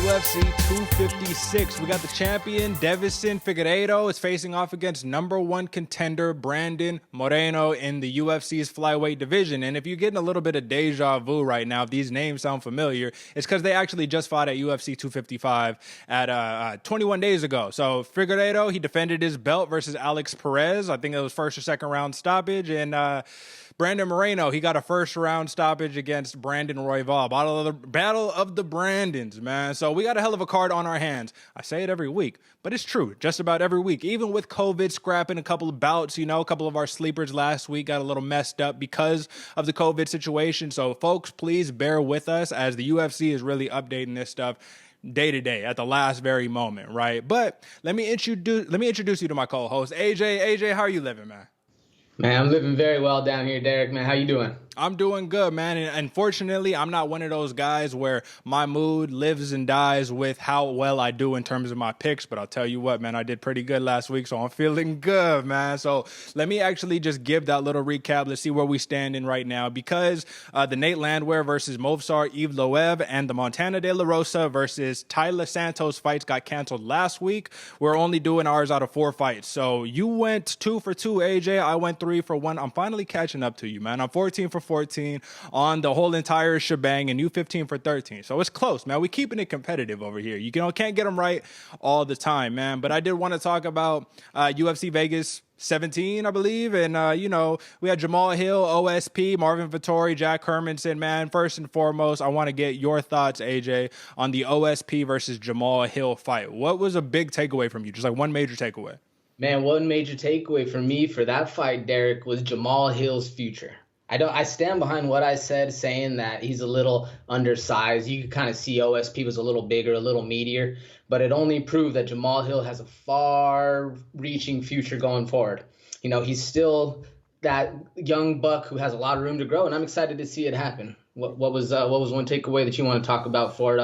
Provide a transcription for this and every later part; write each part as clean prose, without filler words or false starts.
UFC 256. We got the champion, Deiveson Figueiredo, is facing off against number one contender, Brandon Moreno, in the UFC's Flyweight division. And if you're getting a little bit of deja vu right now, if these names sound familiar, it's because they actually just fought at UFC 255 at 21 days ago. So Figueiredo, he defended his belt versus Alex Perez. I think it was first or second round stoppage. And Brandon Moreno, he got a first round stoppage against Brandon Royval. Battle of the Brandons, man. So we got a hell of a card on our hands. I say it every week, but it's true. Just about every week. Even with COVID scrapping a couple of bouts, a couple of our sleepers last week got a little messed up because of the COVID situation. So folks, please bear with us as the UFC is really updating this stuff day to day at the last very moment, right? But let me introduce you to my co-host, AJ. AJ, how are you living, man? Man, I'm living very well down here, Derick. Man, how you doing? I'm doing good, man. And unfortunately, I'm not one of those guys where my mood lives and dies with how well I do in terms of my picks. But I'll tell you what, man, I did pretty good last week, so I'm feeling good, man. So let me actually just give that little recap. Let's see where we stand in right now. Because the Nate Landwehr versus Movsar Evloev and the Montana De La Rosa versus Tyler Santos fights got canceled last week. We're only doing ours out of 4 fights. So you went 2 for 2, AJ. I went 3 for 1. I'm finally catching up to you, man. I'm 14 for 14 on the whole entire shebang, and you 15 for 13. So it's close, man. We keeping it competitive over here. You can't get them right all the time, man. But I did want to talk about UFC Vegas 17, I believe. And, we had Jamal Hill, OSP, Marvin Vittori, Jack Hermansson, man. First and foremost, I want to get your thoughts, AJ, on the OSP versus Jamal Hill fight. What was a big takeaway from you? Just like one major takeaway. Man, one major takeaway for me for that fight, Derick, was Jamal Hill's future. I stand behind what I said, saying that he's a little undersized. You could kind of see OSP was a little bigger, a little meatier, but it only proved that Jamal Hill has a far-reaching future going forward. He's still that young buck who has a lot of room to grow, and I'm excited to see it happen. What was one takeaway that you want to talk about for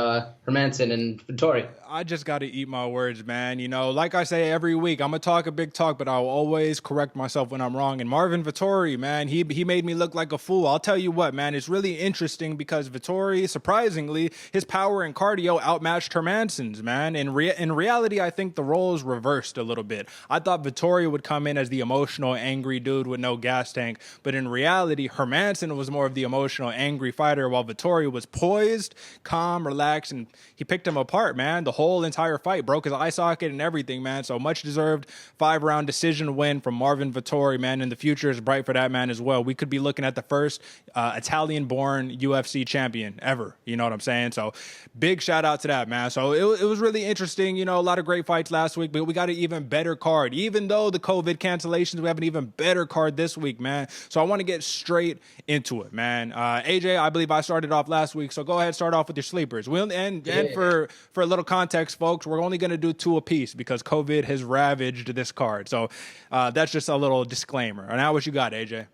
Hermansson and Vittori? I just got to eat my words, man. Like I say every week, I'm going to talk a big talk, but I'll always correct myself when I'm wrong. And Marvin Vittori, man, he made me look like a fool. I'll tell you what, man, it's really interesting because Vittori, surprisingly, his power and cardio outmatched Hermansson's, man. In reality, I think the roles reversed a little bit. I thought Vittori would come in as the emotional, angry dude with no gas tank. But in reality, Hermansson was more of the emotional, angry fighter, while Vittori was poised, calm, relaxed, and he picked him apart, man. The whole entire fight, broke his eye socket and everything, man. So much deserved 5-round decision win from Marvin Vittori, man. And the future is bright for that man as well. We could be looking at the first Italian-born UFC champion ever. You know what I'm saying? So big shout out to that, man. So it was really interesting. A lot of great fights last week, but we got an even better card. Even though the COVID cancellations, we have an even better card this week, man. So I want to get straight into it, man. AJ, I believe I started off last week, so go ahead, start off with your sleepers. And for a little context, folks, we're only going to do 2 apiece because COVID has ravaged this card. So that's just a little disclaimer. And now what you got, AJ?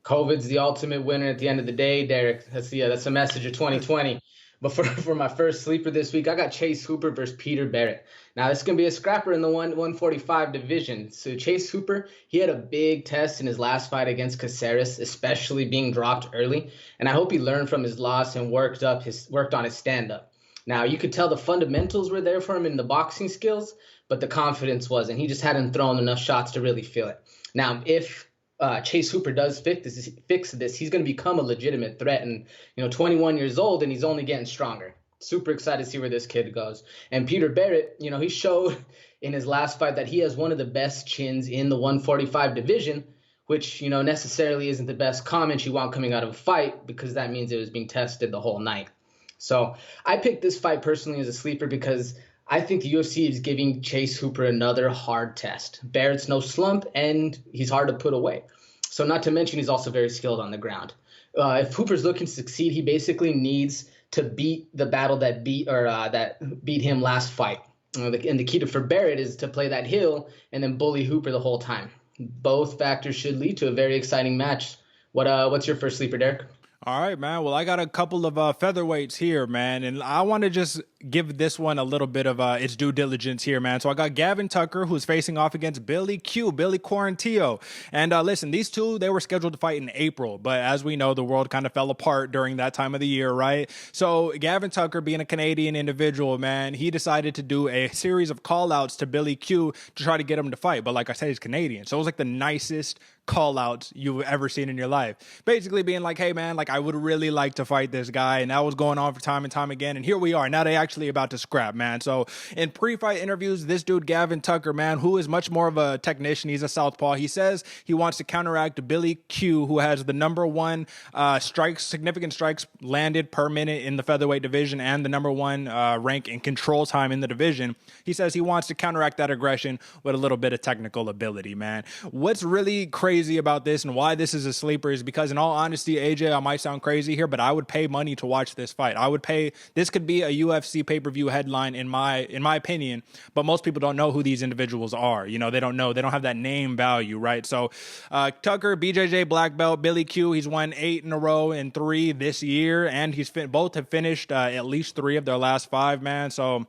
COVID's the ultimate winner at the end of the day, Derick. That's the message of 2020. But for my first sleeper this week, I got Chase Hooper versus Peter Barrett. Now, this is going to be a scrapper in the 145 division. So Chase Hooper, he had a big test in his last fight against Caceres, especially being dropped early. And I hope he learned from his loss and worked on his stand-up. Now, you could tell the fundamentals were there for him in the boxing skills, but the confidence wasn't. He just hadn't thrown enough shots to really feel it. Now, if Chase Hooper does fix this, he's going to become a legitimate threat. And 21 years old, and he's only getting stronger. Super excited to see where this kid goes. And Peter Barrett, he showed in his last fight that he has one of the best chins in the 145 division, which necessarily isn't the best comment you want coming out of a fight, because that means it was being tested the whole night. So I picked this fight personally as a sleeper because I think the UFC is giving Chase Hooper another hard test. Barrett's no slump, and he's hard to put away. So not to mention he's also very skilled on the ground. If Hooper's looking to succeed, he basically needs to beat the battle that beat him last fight. And the key for Barrett is to play that hill and then bully Hooper the whole time. Both factors should lead to a very exciting match. What's your first sleeper, Derick? All right, man. Well, I got a couple of featherweights here, man, and I want to just give this one a little bit of its due diligence here, man. So I got Gavin Tucker, who's facing off against Billy Quarantillo. And listen, these two, they were scheduled to fight in April, but as we know, the world kind of fell apart during that time of the year, right? So Gavin Tucker, being a Canadian individual, man, he decided to do a series of call-outs to Billy Q to try to get him to fight. But like I said, he's Canadian, so it was like the nicest call outs you've ever seen in your life. Basically being like, hey man, like I would really like to fight this guy. And that was going on for time and time again. And here we are. Now they actually about to scrap, man. So in pre-fight interviews, this dude, Gavin Tucker, man, who is much more of a technician, he's a southpaw. He says he wants to counteract Billy Q, who has the number one significant strikes landed per minute in the featherweight division and the number one rank in control time in the division. He says he wants to counteract that aggression with a little bit of technical ability, man. What's really crazy about this and why this is a sleeper is because, in all honesty, AJ, I might sound crazy here, but I would pay money to watch this fight. I would pay. This could be a UFC pay-per-view headline in my opinion, but most people don't know who these individuals are. You know, they don't know. They don't have that name value, right? So Tucker, BJJ black belt, Billy Q, he's won 8 in a row and 3 this year, and both have finished at least 3 of their last 5, man. So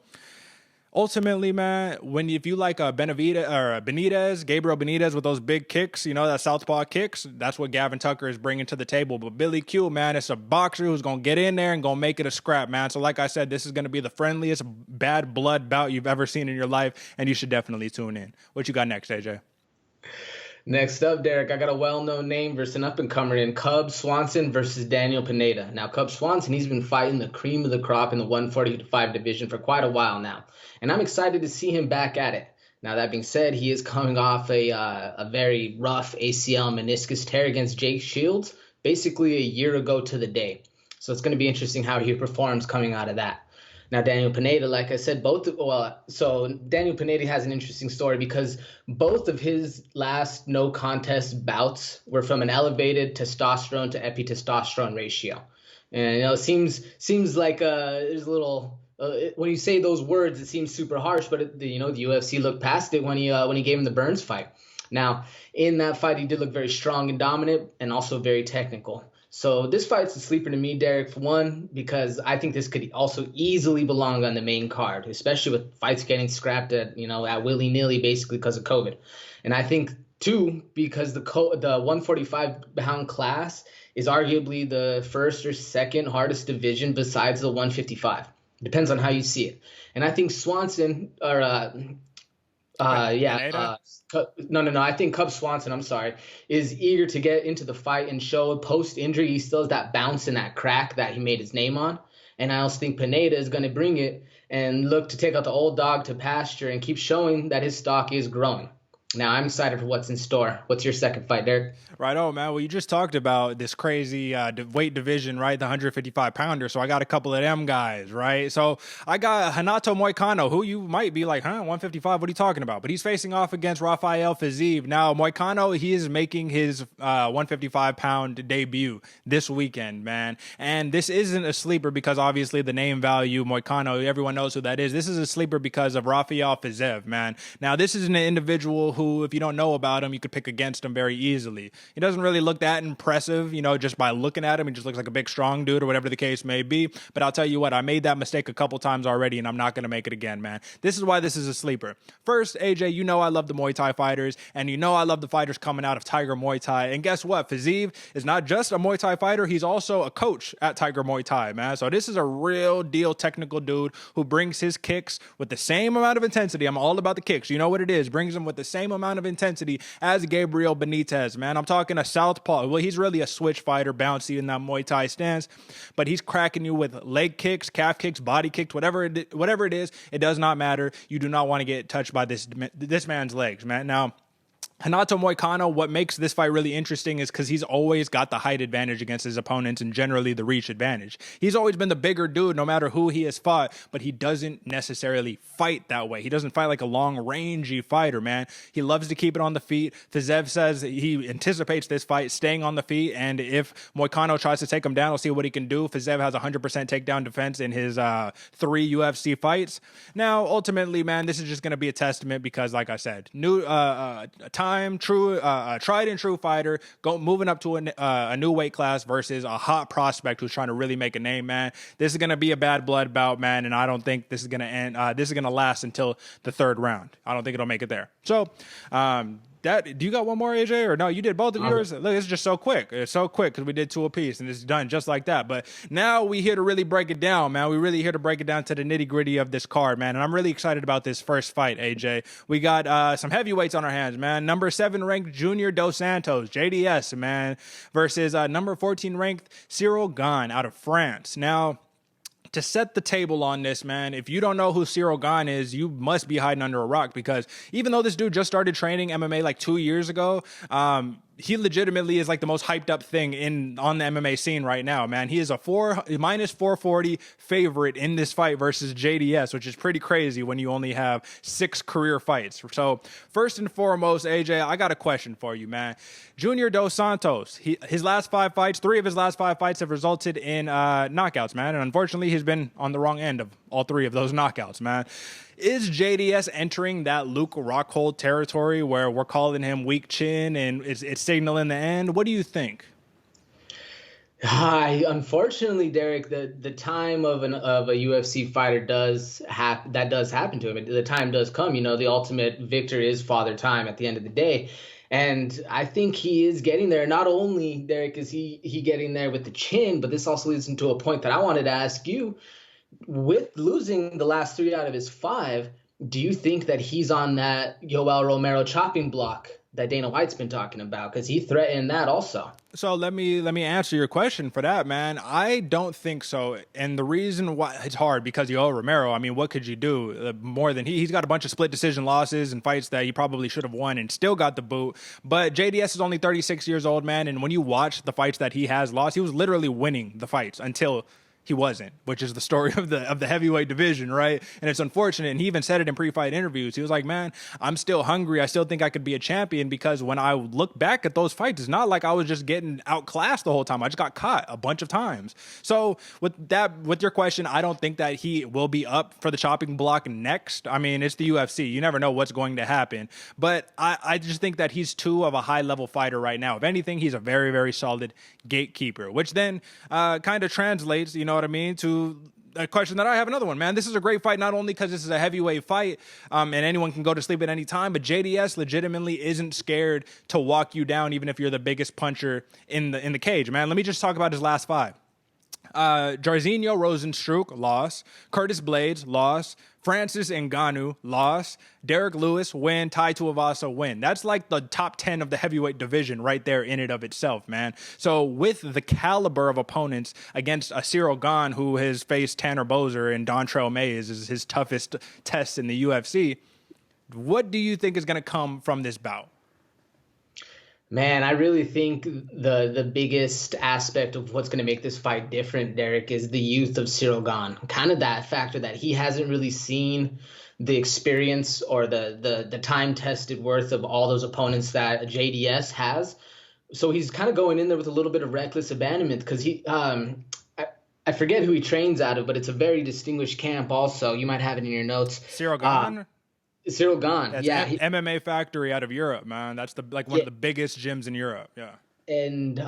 ultimately, man, if you like Benitez, Gabriel Benitez with those big kicks, you know, that southpaw kicks, that's what Gavin Tucker is bringing to the table. But Billy Q, man, it's a boxer who's going to get in there and going to make it a scrap, man. So like I said, this is going to be the friendliest bad blood bout you've ever seen in your life, and you should definitely tune in. What you got next, AJ? Next up, Derick, I got a well-known name versus an up-and-comer in Cub Swanson versus Daniel Pineda. Now, Cub Swanson, he's been fighting the cream of the crop in the 145 division for quite a while now, and I'm excited to see him back at it. Now, that being said, he is coming off a very rough ACL meniscus tear against Jake Shields, basically a year ago to the day. So it's going to be interesting how he performs coming out of that. Now, Daniel Pineda, like I said, so Daniel Pineda has an interesting story because both of his last no contest bouts were from an elevated testosterone to epitestosterone ratio. And, you know, it seems like there's a little, when you say those words, it seems super harsh, but the UFC looked past it when he gave him the Burns fight. Now, in that fight, he did look very strong and dominant and also very technical. So this fight's a sleeper to me, Derick, for one, because I think this could also easily belong on the main card, especially with fights getting scrapped at willy-nilly basically because of COVID. And I think, two, because the 145-pound class is arguably the first or second hardest division besides the 155. Depends on how you see it. And I think Swanson, I think Cub Swanson, is eager to get into the fight and show post-injury he still has that bounce and that crack that he made his name on. And I also think Pineda is going to bring it and look to take out the old dog to pasture and keep showing that his stock is growing. Now, I'm excited for what's in store. What's your second fight, Derick? Right on, man. Well, you just talked about this crazy weight division, right? The 155-pounder. So I got a couple of them guys, right? So I got Renato Moicano, who you might be like, 155? What are you talking about? But he's facing off against Rafael Fiziev. Now, Moicano, he is making his 155-pound debut this weekend, man. And this isn't a sleeper because obviously the name value, Moicano, everyone knows who that is. This is a sleeper because of Rafael Fiziev, man. Now, this is an individual who, if you don't know about him, you could pick against him very easily. He doesn't really look that impressive, just by looking at him. He just looks like a big, strong dude or whatever the case may be. But I'll tell you what, I made that mistake a couple times already, and I'm not going to make it again, man. This is why this is a sleeper. First, AJ, I love the Muay Thai fighters, and I love the fighters coming out of Tiger Muay Thai. And guess what? Fiziev is not just a Muay Thai fighter. He's also a coach at Tiger Muay Thai, man. So this is a real deal technical dude who brings his kicks with the same amount of intensity. I'm all about the kicks. You know what it is. Brings them with the same amount of intensity as Gabriel Benitez, man. I'm talking a southpaw. Well, he's really a switch fighter, bouncy in that Muay Thai stance, but he's cracking you with leg kicks, calf kicks, body kicks, whatever it is. It does not matter. You do not want to get touched by this man's legs, man. Now, Renato Moicano, what makes this fight really interesting is because he's always got the height advantage against his opponents and generally the reach advantage. He's always been the bigger dude no matter who he has fought, but he doesn't necessarily fight that way. He doesn't fight like a long-rangey fighter, man. He loves to keep it on the feet. Fiziev says he anticipates this fight staying on the feet, and if Moicano tries to take him down, we'll see what he can do. Fiziev has 100% takedown defense in his 3 UFC fights. Now, ultimately, man, this is just going to be a testament because, like I said, time tried and true fighter, moving up to a new weight class versus a hot prospect who's trying to really make a name, man. This is gonna be a bad blood bout, man, and I don't think this is gonna end. This is gonna last until the third round. I don't think it'll make it there. So, do you got one more, AJ, or no? You did both of yours. Look, it's just so quick. It's so quick because we did two apiece, and it's done just like that. But now we here to really break it down, man. We really here to break it down to the nitty gritty of this card, man. And I'm really excited about this first fight, AJ. We got some heavyweights on our hands, man. Number 7 ranked Junior Dos Santos, JDS, man, versus number 14 ranked Cyril Gane out of France. Now, to set the table on this, man, if you don't know who Cyril Gane is, you must be hiding under a rock, because even though this dude just started training MMA like 2 years ago, he legitimately is like the most hyped up thing on the MMA scene right now, man. He is a minus 440 favorite in this fight versus JDS, which is pretty crazy when you only have 6 career fights. So first and foremost, AJ, I got a question for you, man. Junior Dos Santos, his last 5 fights, 3 of his last 5 fights have resulted in knockouts, man. And unfortunately, he's been on the wrong end of all 3 of those knockouts, man. Is JDS entering that Luke Rockhold territory where we're calling him weak chin and it's signaling the end? What do you think? Unfortunately, Derick, the time of a UFC fighter does happen to him. The time does come. You know, the ultimate victor is Father Time at the end of the day. And I think he is getting there. Not only, Derick, is he getting there with the chin, but this also leads into a point that I wanted to ask you. With losing the last 3 out of his 5, do you think that he's on that Yoel Romero chopping block that Dana White's been talking about? Because he threatened that also. So let me answer your question for that, man. I don't think so. And the reason why it's hard, because Yoel Romero, I mean, what could you do more than he's got a bunch of split decision losses and fights that he probably should have won and still got the boot. But JDS is only 36 years old, man. And when you watch the fights that he has lost, he was literally winning the fights until he wasn't, which is the story of the heavyweight division, right? And it's unfortunate. And he even said it in pre-fight interviews. He was like, man, I'm still hungry. I still think I could be a champion, because when I look back at those fights, it's not like I was just getting outclassed the whole time. I just got caught a bunch of with So with your question, I don't think that he will be up for the chopping block next. I mean, it's the UFC. You never know what's going to happen. But I just think that he's too of a high-level fighter right now. If anything, he's a very, very solid gatekeeper, which then kind of translates, you know what I mean, to a question that I have another one, man. This is a great fight, not only because this is a heavyweight fight and anyone can go to sleep at any time, but JDS legitimately isn't scared to walk you down, even if you're the biggest puncher in the cage, man. Let me just talk about his last 5. Jairzinho Rozenstruik, loss. Curtis Blades, loss. Francis Ngannou, loss. Derek Lewis, win. Tai Tuivasa, win. That's like the top 10 of the heavyweight division right there in and of itself, man. So with the caliber of opponents against a Cyril Gane, who has faced Tanner Boser and Dontrell Mays is his toughest test in the UFC, what do you think is going to come from this bout? Man, I really think the biggest aspect of what's going to make this fight different, Derick, is the youth of Cyril Gane. Kind of that factor that he hasn't really seen the experience or the time-tested worth of all those opponents that JDS has. So he's kind of going in there with a little bit of reckless abandonment, because I forget who he trains out of, but it's a very distinguished camp also. You might have it in your notes. Cyril Gane? Cyril Gane, that's MMA Factory out of Europe, man. That's one of the biggest gyms in Europe. Yeah, and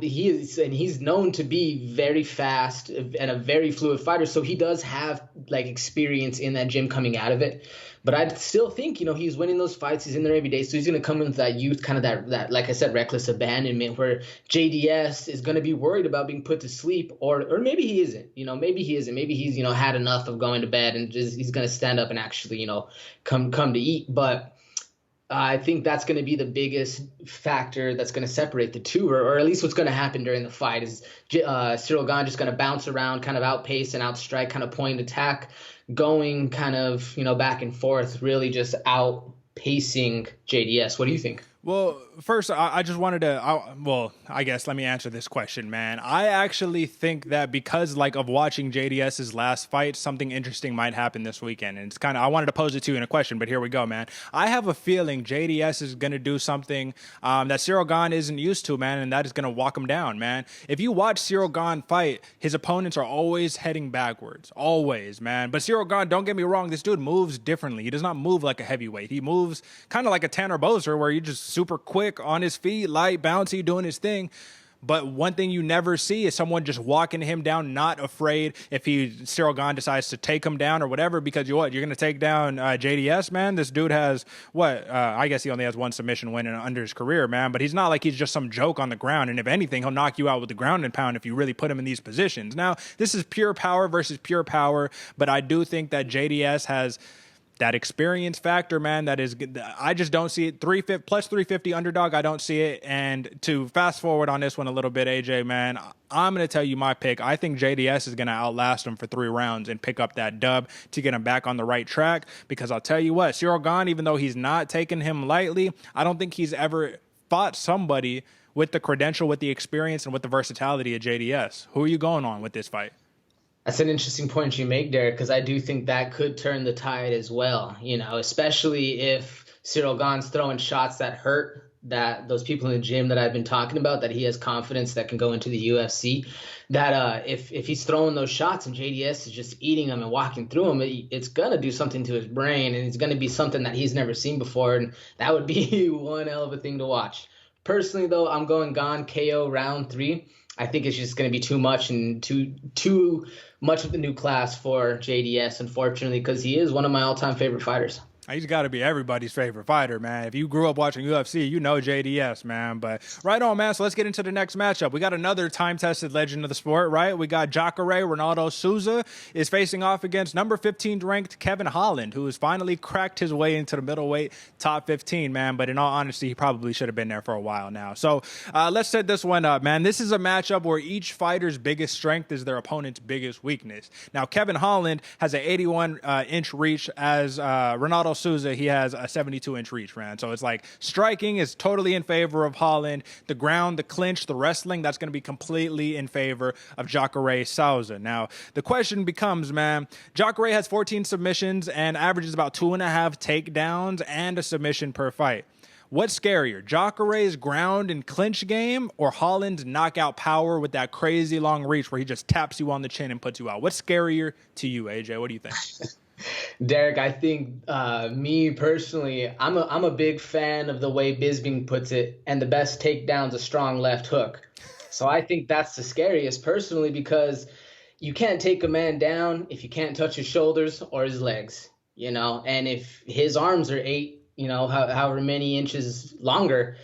he's known to be very fast and a very fluid fighter. So he does have like experience in that gym coming out of it. But I still think, you know, he's winning those fights. He's in there every day. So he's going to come in with that youth, kind of that, like I said, reckless abandonment, where JDS is going to be worried about being put to sleep, or maybe he isn't. You know, maybe he isn't. Maybe he's, you know, had enough of going to bed and he's going to stand up and actually, you know, come to eat. But I think that's going to be the biggest factor that's going to separate the two, or at least what's going to happen during the fight is Cyril Gane just going to bounce around, kind of outpace and outstrike, kind of point attack, going kind of, you know, back and forth, really just outpacing JDS. What do you think? Well, first, I just wanted to, I guess let me answer this question, man. I actually think that because of watching JDS's last fight, something interesting might happen this weekend. And it's kind of, I wanted to pose it to you in a question, but here we go, man. I have a feeling JDS is going to do something that Cyril Gane isn't used to, man, and that is going to walk him down, man. If you watch Cyril Gane fight, his opponents are always heading backwards. Always, man. But Cyril Gane, don't get me wrong, this dude moves differently. He does not move like a heavyweight. He moves kind of like a Tanner Boser, where you just super quick on his feet, light, bouncy, doing his thing. But one thing you never see is someone just walking him down, not afraid if Cyril Gane decides to take him down or whatever, because you're going to take down JDS, man. This dude has I guess he only has one submission win under his career, man, but he's not like he's just some joke on the ground. And if anything, he'll knock you out with the ground and pound if you really put him in these positions. Now, this is pure power versus pure power, but I do think that JDS has that experience factor, man. That is, I just don't see it. 350 plus 350 underdog, I don't see it. And to fast forward on this one a little bit, AJ, man, I'm going to tell you my pick. I think JDS is going to outlast him for 3 rounds and pick up that dub to get him back on the right track. Because I'll tell you what, Cyril Gane, even though he's not taking him lightly, I don't think he's ever fought somebody with the credential, with the experience, and with the versatility of JDS. Who are you going on with this fight? That's an interesting point you make, Derick, because I do think that could turn the tide as well, especially if Cyril Gane's throwing shots that hurt, that those people in the gym that I've been talking about, that he has confidence that can go into the UFC, that if he's throwing those shots and JDS is just eating them and walking through them, it's going to do something to his brain, and it's going to be something that he's never seen before, and that would be one hell of a thing to watch. Personally, though, I'm going Gane KO round 3. I think it's just going to be too much and too much of the new class for JDS, unfortunately, because he is one of my all-time favorite fighters. He's got to be everybody's favorite fighter, man. If you grew up watching UFC, you know JDS, man. But right on, man. So let's get into the next matchup. We got another time-tested legend of the sport, right? We got Jacare Ronaldo Souza is facing off against number 15 ranked Kevin Holland, who has finally cracked his way into the middleweight top 15, man. But in all honesty, he probably should have been there for a while now. So let's set this one up, man. This is a matchup where each fighter's biggest strength is their opponent's biggest weakness. Now, Kevin Holland has an 81-inch reach, as Ronaldo Souza, he has a 72-inch reach, man. So it's like striking is totally in favor of Holland. The ground, the clinch, the wrestling, that's going to be completely in favor of Jacare Souza. Now, the question becomes, man, Jacare has 14 submissions and averages about 2.5 takedowns and a submission per fight. What's scarier, Jacare's ground and clinch game or Holland's knockout power with that crazy long reach where he just taps you on the chin and puts you out? What's scarier to you, AJ? What do you think? Derick, I think me personally, I'm a big fan of the way Bisping puts it, and the best takedown's a strong left hook. So I think that's the scariest personally, because you can't take a man down if you can't touch his shoulders or his legs, and if his arms are 8, however many inches longer,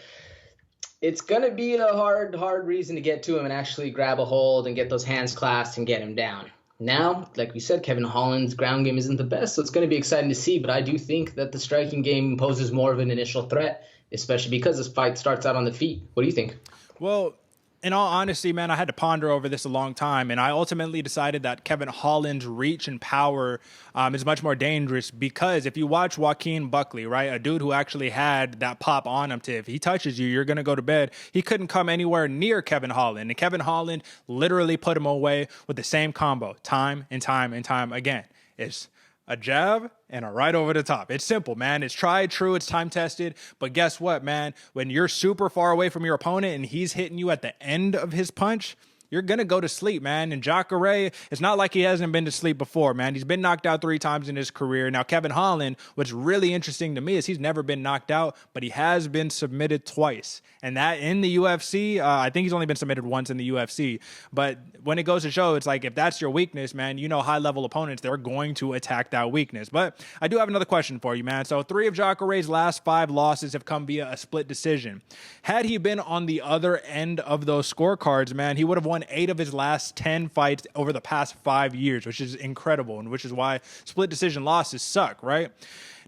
it's going to be a hard reason to get to him and actually grab a hold and get those hands clasped and get him down. Now, like we said, Kevin Holland's ground game isn't the best, so it's going to be exciting to see. But I do think that the striking game poses more of an initial threat, especially because this fight starts out on the feet. What do you think? Well, in all honesty, man, I had to ponder over this a long time, and I ultimately decided that Kevin Holland's reach and power is much more dangerous, because if you watch Joaquin Buckley, right, a dude who actually had that pop on him to if he touches you, you're going to go to bed. He couldn't come anywhere near Kevin Holland, and Kevin Holland literally put him away with the same combo time and time and time again. It's a jab and a right over the top. It's simple, man. It's tried, true, it's time-tested. But guess what, man? When you're super far away from your opponent and he's hitting you at the end of his punch, you're going to go to sleep, man. And Jacare, it's not like he hasn't been to sleep before, man. He's been knocked out 3 times in his career. Now, Kevin Holland, what's really interesting to me is he's never been knocked out, but he has been submitted twice. And that in the UFC, I think he's only been submitted once in the UFC. But when it goes to show, it's like, if that's your weakness, man, high-level opponents, they're going to attack that weakness. But I do have another question for you, man. So 3 of Jacare's last 5 losses have come via a split decision. Had he been on the other end of those scorecards, man, he would have won 8 of his last 10 fights over the past 5 years, which is incredible, and which is why split decision losses suck, right?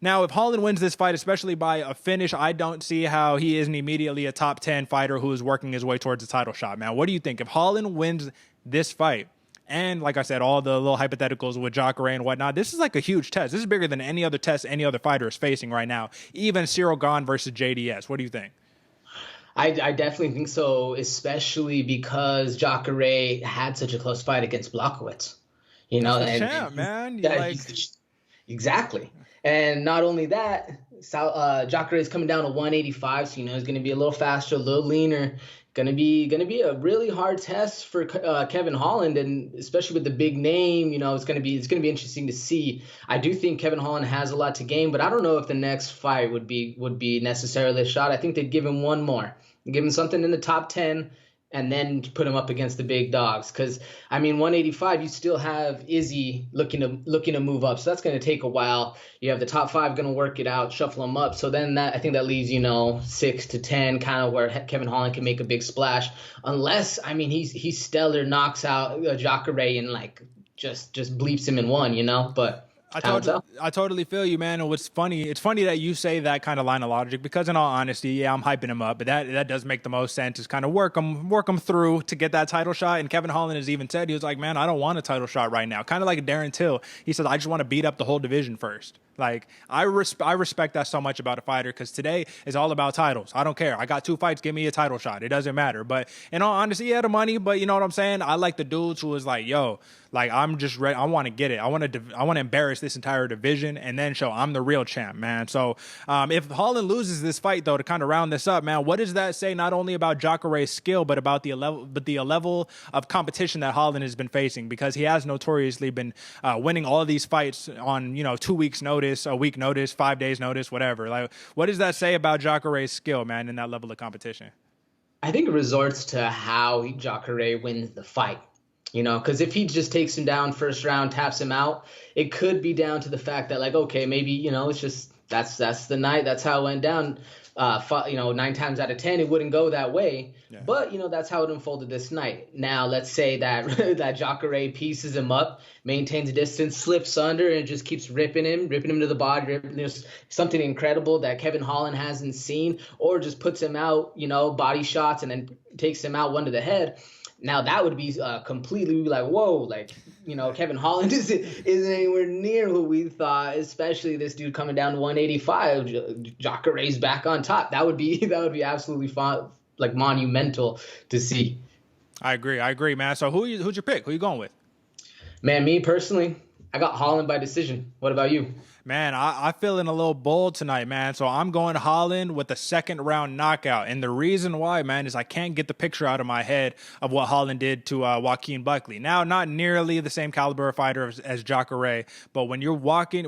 Now, if Holland wins this fight, especially by a finish, I don't see how he isn't immediately a top 10 fighter who is working his way towards a title shot, man. What do you think? If Holland wins this fight, and like I said, all the little hypotheticals with Jacare and whatnot, this is like a huge test. This is bigger than any other test any other fighter is facing right now, even Cyril Gane versus JDS. What do you think? I definitely think so, especially because Jacare had such a close fight against Blachowicz. Champ, man. Exactly. And not only that, Jacare is coming down to 185, so he's going to be a little faster, a little leaner, Gonna be a really hard test for Kevin Holland, and especially with the big name, it's gonna be interesting to see. I do think Kevin Holland has a lot to gain, but I don't know if the next fight would be necessarily a shot. I think they'd give him one more, give him something in the top 10, and then put him up against the big dogs. Because I mean, 185, you still have Izzy looking to move up, so that's going to take a while. You have the top 5 going to work it out, shuffle them up. So then I think that leaves 6 to 10, kind of where Kevin Holland can make a big splash, unless he's stellar, knocks out Jacare and like just bleeps him in one, but. I totally feel you, man. And what's funny, it's funny that you say that kind of line of logic, because in all honesty, yeah, I'm hyping him up, but that does make the most sense, is kind of work him through to get that title shot. And Kevin Holland has even said, he was like, man, I don't want a title shot right now. Kind of like Darren Till. He says, I just want to beat up the whole division first. Like, I respect that so much about a fighter, because today is all about titles. I don't care. I got 2 fights. Give me a title shot. It doesn't matter. But in all honesty, yeah, the money, but you know what I'm saying? I like the dudes who is like, yo, like, I'm just ready. I want to get it. I want to embarrass this entire division and then show I'm the real champ, man. So if Holland loses this fight, though, to kind of round this up, man, what does that say not only about Jacare's skill, but about the level of competition that Holland has been facing? Because he has notoriously been winning all of these fights on 2 weeks notice, a week notice, 5 days notice, whatever. Like, what does that say about Jacare's skill, man, in that level of competition? I think it resorts to how Jacare wins the fight. Because if he just takes him down first round, taps him out, it could be down to the fact that, like, okay, maybe, it's just that's the night. That's how it went down. 9 times out of 10, it wouldn't go that way. Yeah. But, that's how it unfolded this night. Now, let's say that Jacare pieces him up, maintains a distance, slips under, and just keeps ripping him to the body. There's something incredible that Kevin Holland hasn't seen, or just puts him out, body shots, and then takes him out one to the head. Now that would be completely like, whoa, like, Kevin Holland isn't anywhere near who we thought, especially this dude coming down to 185. Jacare's back on top. That would be absolutely fun, like monumental to see. I agree, man. So who's your pick? Who you going with? Man, me personally, I got Holland by decision. What about you? Man, I feeling a little bold tonight, man. So I'm going Holland with a 2nd round knockout. And the reason why, man, is I can't get the picture out of my head of what Holland did to Joaquin Buckley. Now, not nearly the same caliber of fighter as Jacare, but when you're walking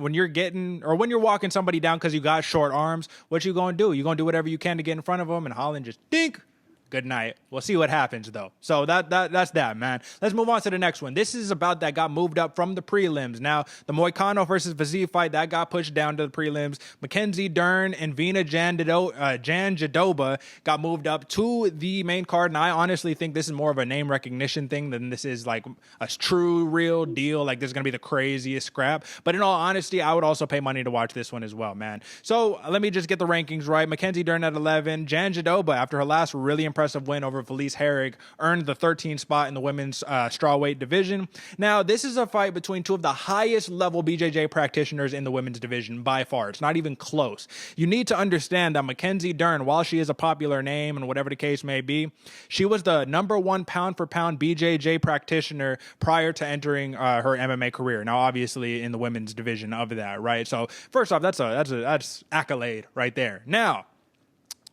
somebody down because you got short arms, what you going to do? You're going to do whatever you can to get in front of them, and Holland just dink. Good night. We'll see what happens, though. So that's that, man. Let's move on to the next one. This is about that got moved up from the prelims. Now, the Moicano versus Fiziev fight, that got pushed down to the prelims. Mackenzie Dern and Vina Jandiroba got moved up to the main card, and I honestly think this is more of a name recognition thing than this is like a true, real deal. Like, this is going to be the craziest scrap. But in all honesty, I would also pay money to watch this one as well, man. So let me just get the rankings right. Mackenzie Dern at 11. Jandiroba, after her last really impressive win over Felice Herrig, earned the 13th spot in the women's strawweight division. Now, this is a fight between 2 of the highest level BJJ practitioners in the women's division by far. It's not even close. You need to understand that Mackenzie Dern, while she is a popular name and whatever the case may be, she was the #1 pound for pound BJJ practitioner prior to entering her MMA career. Now, obviously, in the women's division of that, right? So, first off, that's accolade right there. Now,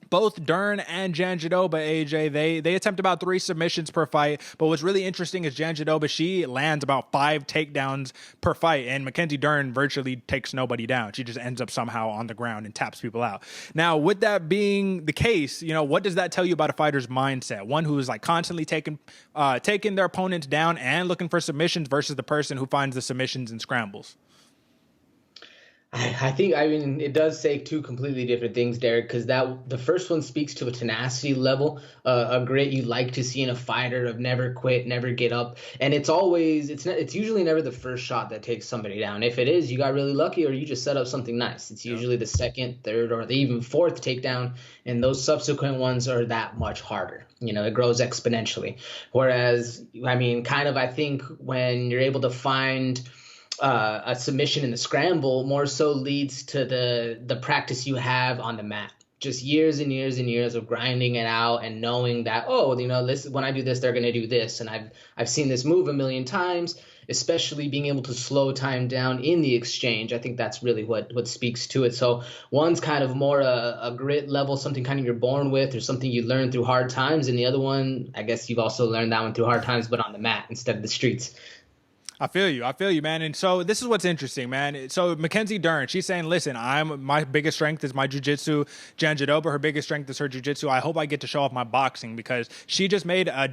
both Dern and Jandiroba, AJ, they attempt about 3 submissions per fight. But what's really interesting is Jandiroba, she lands about 5 takedowns per fight, and Mackenzie Dern virtually takes nobody down. She just ends up somehow on the ground and taps people out. Now, with that being the case, what does that tell you about a fighter's mindset? One who is like constantly taking their opponents down and looking for submissions versus the person who finds the submissions and scrambles. I think, it does say 2 completely different things, Derick, because the first one speaks to a tenacity level, a grit you like to see in a fighter of never quit, never get up. And it's usually never the first shot that takes somebody down. If it is, you got really lucky, or you just set up something nice. It's usually the 2nd, 3rd, or even 4th takedown, and those subsequent ones are that much harder. It grows exponentially. Whereas, I think when you're able to find a submission in the scramble, more so leads to the practice you have on the mat. just years and years and years of grinding it out and knowing that, oh, this, when I do this, they're going to do this. And I've seen this move a million times, especially being able to slow time down in the exchange. I think that's really what speaks to it. So one's kind of more a grit level, something kind of you're born with or something you learn through hard times. And the other one, I guess you've also learned that one through hard times, but on the mat instead of the streets. I feel you, man. And so this is what's interesting, man. So Mackenzie Dern, she's saying, listen, my biggest strength is my jiu-jitsu. Jan Jandiroba, her biggest strength is her jiu-jitsu. I hope I get to show off my boxing, because she just made a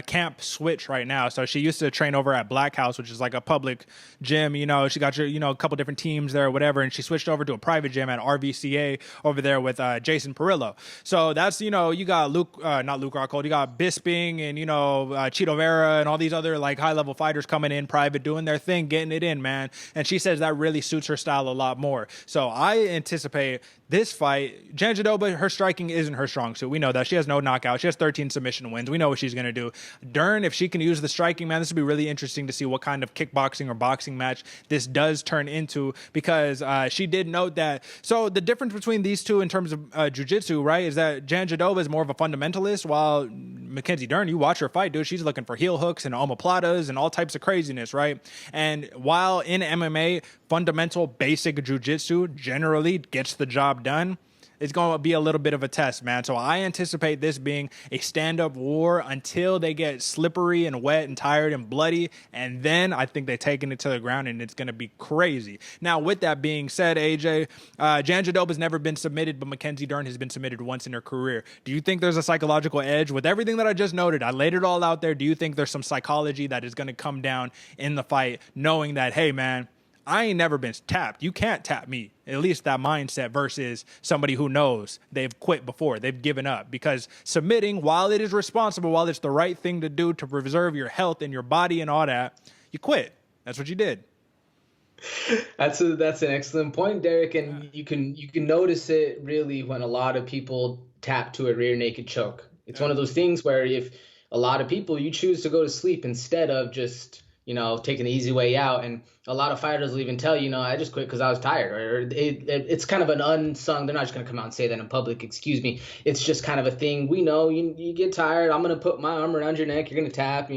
camp switch right now. So she used to train over at Black House, which is like a public gym. She got a couple different teams there or whatever. And she switched over to a private gym at RVCA over there with Jason Perillo. So that's, you got not Luke Rockhold, you got Bisping and, Chito Vera and all these other like high level fighters coming in private, doing their thing, getting it in, man. And she says that really suits her style a lot more. So I anticipate this fight, Jan Jandiroba, her striking isn't her strong suit. We know that. She has no knockout. She has 13 submission wins. We know what she's going to do. Dern, if she can use the striking, man, this would be really interesting to see what kind of kickboxing or boxing match this does turn into, because she did note that. So the difference between these two in terms of jiu-jitsu, right, is that Jan Jandiroba is more of a fundamentalist, while Mackenzie Dern, you watch her fight, dude, she's looking for heel hooks and omoplatas and all types of craziness, right? And while in MMA, fundamental basic jiu-jitsu generally gets the job done, it's going to be a little bit of a test, man. So I anticipate this being a stand-up war until they get slippery and wet and tired and bloody, and then I think they're taking it to the ground, and it's going to be crazy. Now, with that being said, AJ, Jan Jandiroba's never been submitted, but Mackenzie Dern has been submitted once in her career. Do you think there's a psychological edge with everything that I just noted? I laid it all out there. Do you think there's some psychology that is going to come down in the fight, knowing that, hey, man, I ain't never been tapped. You can't tap me. At least that mindset versus somebody who knows they've quit before, they've given up. Because submitting, while it is responsible, while it's the right thing to do to preserve your health and your body and all that, you quit. That's what you did. That's an excellent point, Derick. And you can notice it really when a lot of people tap to a rear naked choke. It's one of those things where if a lot of people, you choose to go to sleep instead of just taking the easy way out. And a lot of fighters will even tell you, I just quit because I was tired. Or it's kind of an unsung, they're not just going to come out and say that in public, excuse me. It's just kind of a thing. We know you get tired. I'm going to put my arm around your neck. You're going to tap,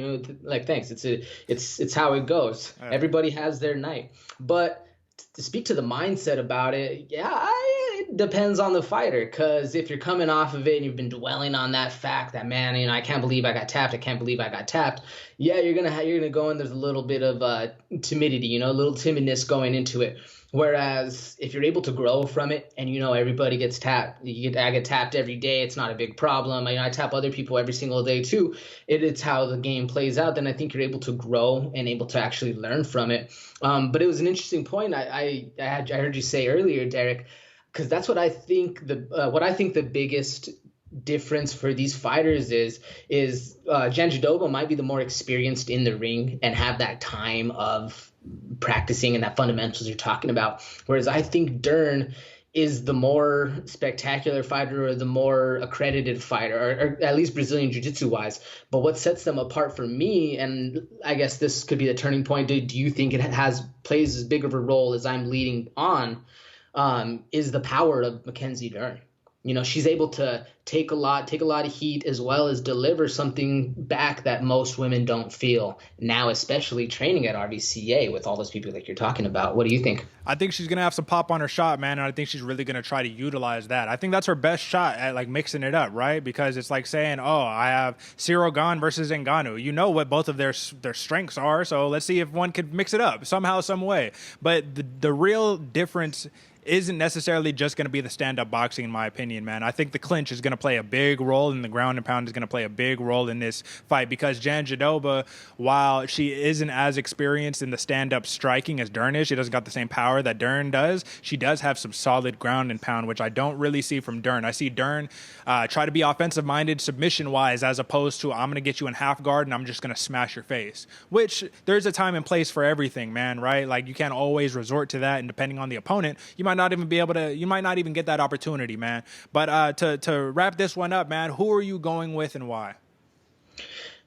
thanks. It's how it goes. Right. Everybody has their night. But to speak to the mindset about it, it depends on the fighter. Because if you're coming off of it and you've been dwelling on that fact that, man, I can't believe I got tapped. I can't believe I got tapped. Yeah, you're gonna go in. There's a little bit of timidity, a little timidness going into it. Whereas if you're able to grow from it and everybody gets tapped, I get tapped every day, it's not a big problem. I tap other people every single day too. It's how the game plays out. Then I think you're able to grow and able to actually learn from it. But it was an interesting point I heard you say earlier, Derick, because that's what I think the biggest difference for these fighters is Jan Jandiroba might be the more experienced in the ring and have that time of practicing and that fundamentals you're talking about, whereas I think Dern is the more spectacular fighter or the more accredited fighter, or at least Brazilian jiu-jitsu wise. But what sets them apart for me, and I guess this could be the turning point, do you think it plays as big of a role as I'm leading on, is the power of Mackenzie Dern. She's able to take a lot of heat as well as deliver something back that most women don't feel now, especially training at RVCA with all those people like you're talking about. What do you think? I think she's going to have some pop on her shot, man, and I think she's really going to try to utilize that. I think that's her best shot at like mixing it up, right? Because it's like saying, oh, I have Ciro Gane versus Ngannou. You know what both of their strengths are, so let's see if one could mix it up somehow, some way. But the real difference isn't necessarily just going to be the stand-up boxing, in my opinion, man. I think the clinch is going to play a big role, and the ground and pound is going to play a big role in this fight, because Jan Jandiroba, while she isn't as experienced in the stand-up striking as Dern is, she doesn't got the same power that Dern does. She does have some solid ground and pound, which I don't really see from Dern. I see Dern try to be offensive-minded submission-wise, as opposed to I'm going to get you in half guard and I'm just going to smash your face, which there's a time and place for everything, man, right? Like, you can't always resort to that, and depending on the opponent, you might not even get that opportunity, man. But to wrap this one up, man, who are you going with and why?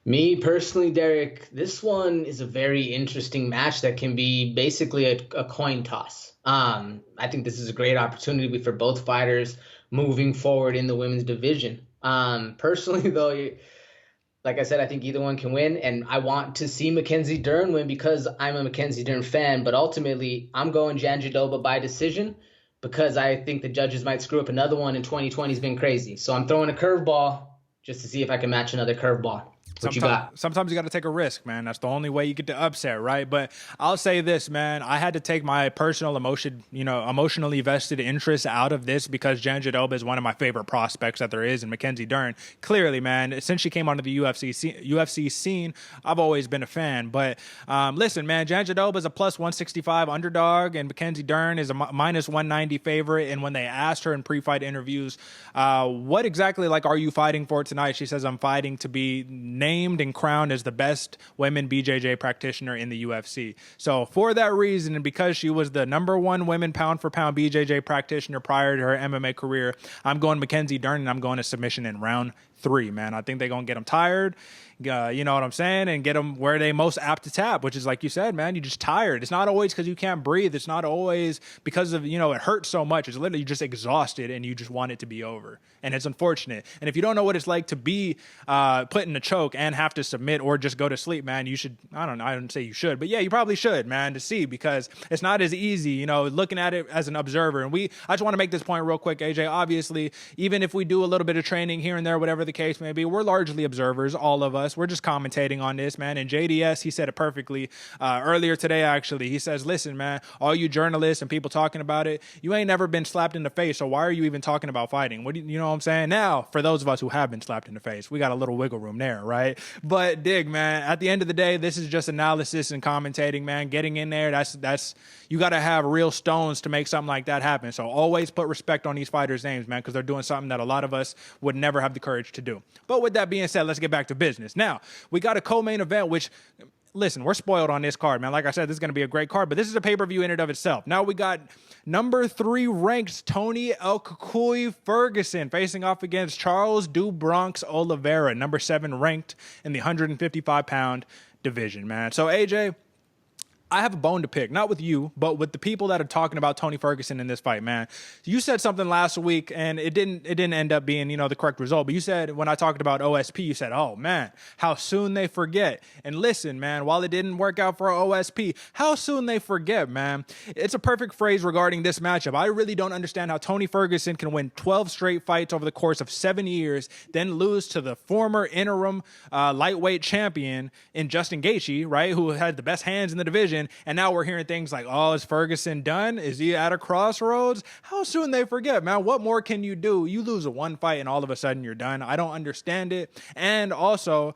Me personally, Derick, this one is a very interesting match that can be basically a coin toss. I think this is a great opportunity for both fighters. moving forward in the women's division. Personally, though, like I said, I think either one can win, and I want to see Mackenzie Dern win because I'm a Mackenzie Dern fan, but ultimately I'm going Jandiroba by decision because I think the judges might screw up another one, and 2020 has been crazy. So I'm throwing a curveball just to see if I can match another curveball. What you got? Sometimes you got to take a risk, man. That's the only way you get to upset, right? But I'll say this, man. I had to take my personal emotionally vested interest out of this because Jandiroba is one of my favorite prospects that there is, and Mackenzie Dern, clearly, man, since she came onto the UFC scene, I've always been a fan. But listen, man, Jandiroba is a plus 165 underdog, and Mackenzie Dern is a minus 190 favorite. And when they asked her in pre-fight interviews, what exactly are you fighting for tonight? She says, I'm fighting to be named and crowned as the best women BJJ practitioner in the UFC. So for that reason, and because she was the #1 women pound for pound BJJ practitioner prior to her MMA career, I'm going Mackenzie Dern, and I'm going to submission in round 3, man. I think they're going to get them tired, you know what I'm saying, and get them where they most apt to tap, which is, like you said, man, you're just tired. It's not always because you can't breathe. It's not always because of, it hurts so much. It's literally just exhausted and you just want it to be over. And it's unfortunate. And if you don't know what it's like to be put in a choke and have to submit or just go to sleep, man, you should, I don't say you should, but yeah, you probably should, man, to see, because it's not as easy, looking at it as an observer. And I just want to make this point real quick, AJ. Obviously, even if we do a little bit of training here and there, whatever the case may be, we're largely observers, all of us. We're just commentating on this, man. And JDS, he said it perfectly earlier today, actually. He says, listen, man, all you journalists and people talking about it, you ain't never been slapped in the face, so why are you even talking about fighting? What do you know what I'm saying? Now, for those of us who have been slapped in the face, we got a little wiggle room there, right? But dig, man, at the end of the day, this is just analysis and commentating, man. Getting in there, that's you got to have real stones to make something like that happen. So always put respect on these fighters' names, man, because they're doing something that a lot of us would never have the courage to do. But with that being said, let's get back to business. Now, we got a co-main event, which, listen, we're spoiled on this card, man. Like I said, this is going to be a great card, but this is a pay-per-view in and of itself. Now we got #3 ranked Tony El Cucuy Ferguson facing off against Charles Do Bronx Oliveira, #7 ranked in the 155-pound division, man. So, AJ, I have a bone to pick, not with you, but with the people that are talking about Tony Ferguson in this fight, man. You said something last week, and it didn't end up being, the correct result. But you said, when I talked about OSP, you said, oh, man, how soon they forget. And listen, man, while it didn't work out for OSP, how soon they forget, man. It's a perfect phrase regarding this matchup. I really don't understand how Tony Ferguson can win 12 straight fights over the course of 7 years, then lose to the former interim lightweight champion in Justin Gaethje, right, who had the best hands in the division. And now we're hearing things like, oh, is Ferguson done? Is he at a crossroads? How soon they forget, man? What more can you do? You lose a one fight and all of a sudden you're done. I don't understand it. And also,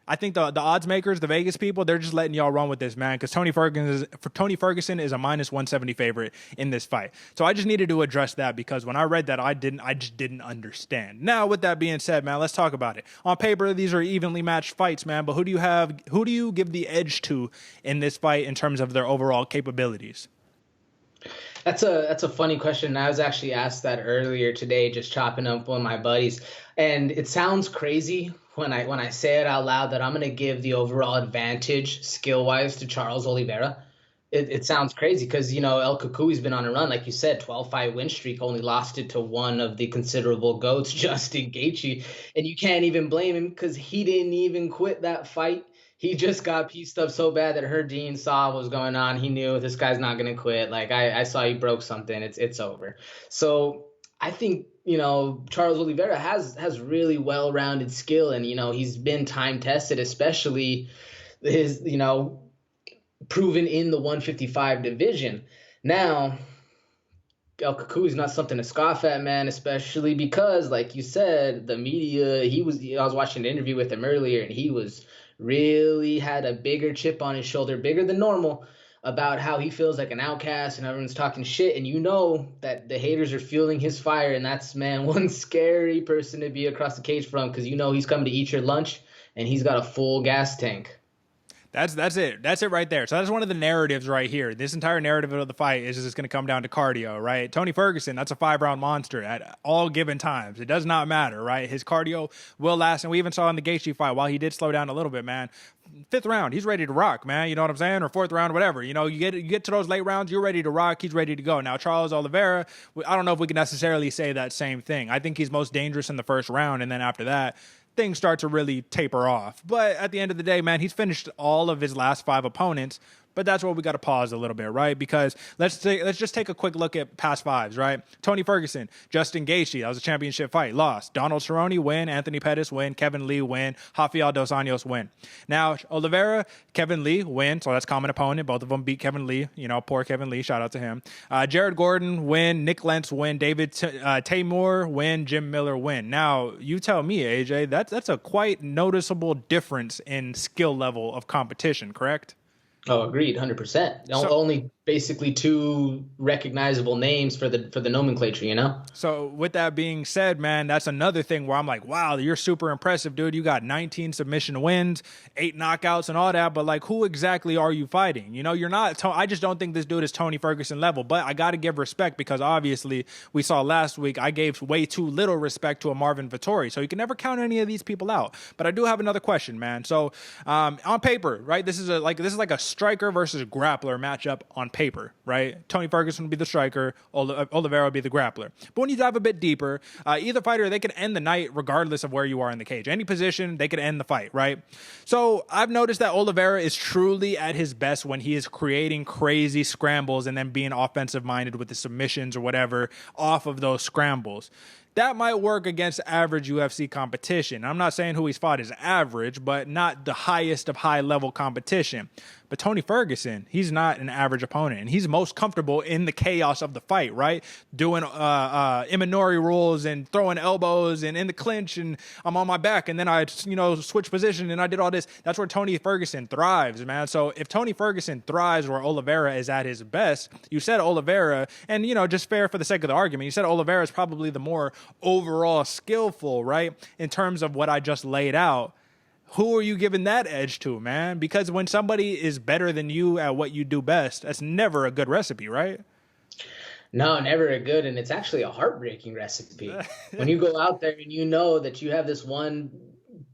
I think the odds makers, the Vegas people, they're just letting y'all run with this, man, because Tony Ferguson is a minus 170 favorite in this fight. So I just needed to address that, because when I read that, I just didn't understand. Now, with that being said, man, let's talk about it. On paper, these are evenly matched fights, man, but who do you give the edge to in this fight in terms of their overall capabilities? That's a funny question. I was actually asked that earlier today, just chopping up with my buddies. And it sounds crazy when I say it out loud that I'm going to give the overall advantage skill-wise to Charles Oliveira. It sounds crazy because, El Cucuy's been on a run, like you said, 12-fight win streak, only lost it to one of the considerable GOATs, Justin Gaethje. And you can't even blame him because he didn't even quit that fight. He just got pieced up so bad that Dean saw what was going on. He knew this guy's not going to quit. Like, I saw he broke something. It's over. So I think, Charles Oliveira has really well-rounded skill, and, he's been time-tested, especially his, proven in the 155 division. Now, El Cucuy is not something to scoff at, man, especially because, like you said, the media, I was watching an interview with him earlier, and he was really had a bigger chip on his shoulder, bigger than normal, about how he feels like an outcast and everyone's talking shit. And that the haters are fueling his fire, and that's, man, one scary person to be across the cage from, because he's coming to eat your lunch and he's got a full gas tank. That's it. That's it right there. So that's one of the narratives right here. This entire narrative of the fight is just going to come down to cardio, right? Tony Ferguson, that's a 5-round monster at all given times. It does not matter, right? His cardio will last. And we even saw in the Gaethje fight, while he did slow down a little bit, man, 5th round, he's ready to rock, man. You know what I'm saying? Or 4th round, whatever. You know, you get to those late rounds, you're ready to rock. He's ready to go. Now, Charles Oliveira, I don't know if we can necessarily say that same thing. I think he's most dangerous in the 1st round. And then after that, things start to really taper off. But at the end of the day, man, he's finished all of his last 5 opponents. But that's where we got to pause a little bit, right? Because let's just take a quick look at past 5s, right? Tony Ferguson, Justin Gaethje, that was a championship fight, lost. Donald Cerrone, win. Anthony Pettis, win. Kevin Lee, win. Rafael Dos Anjos, win. Now, Oliveira, Kevin Lee, win. So that's common opponent. Both of them beat Kevin Lee. You know, poor Kevin Lee. Shout out to him. Jared Gordon, win. Nick Lentz, win. David Taymor, win. Jim Miller, win. Now, you tell me, AJ, that's a quite noticeable difference in skill level of competition, correct? Oh, agreed, 100%. Only basically 2 recognizable names for the nomenclature, you know? So with that being said, man, that's another thing where I'm like, wow, you're super impressive, dude. You got 19 submission wins, 8 knockouts and all that, but like, who exactly are you fighting? You know, you're not, I just don't think this dude is Tony Ferguson level, but I got to give respect because obviously we saw last week, I gave way too little respect to a Marvin Vittori. So you can never count any of these people out. But I do have another question, man. So on paper, right, this is like a striker versus grappler matchup on paper, right? Tony Ferguson would be the striker, Oliveira would be the grappler. But when you dive a bit deeper, either fighter, they can end the night regardless of where you are in the cage. Any position, they could end the fight, right? So I've noticed that Oliveira is truly at his best when he is creating crazy scrambles and then being offensive-minded with the submissions or whatever off of those scrambles. That might work against average UFC competition. I'm not saying who he's fought is average, but not the highest of high-level competition. But Tony Ferguson, he's not an average opponent, and he's most comfortable in the chaos of the fight, right? Doing Imanori rules and throwing elbows and in the clinch, and I'm on my back, and then I, switch position, and I did all this. That's where Tony Ferguson thrives, man. So if Tony Ferguson thrives where Oliveira is at his best, you said Oliveira, and, just fair for the sake of the argument, you said Oliveira is probably the more overall skillful, right? In terms of what I just laid out. Who are you giving that edge to, man? Because when somebody is better than you at what you do best, that's never a good recipe, right? No, never a good, and it's actually a heartbreaking recipe. When you go out there and you know that you have this one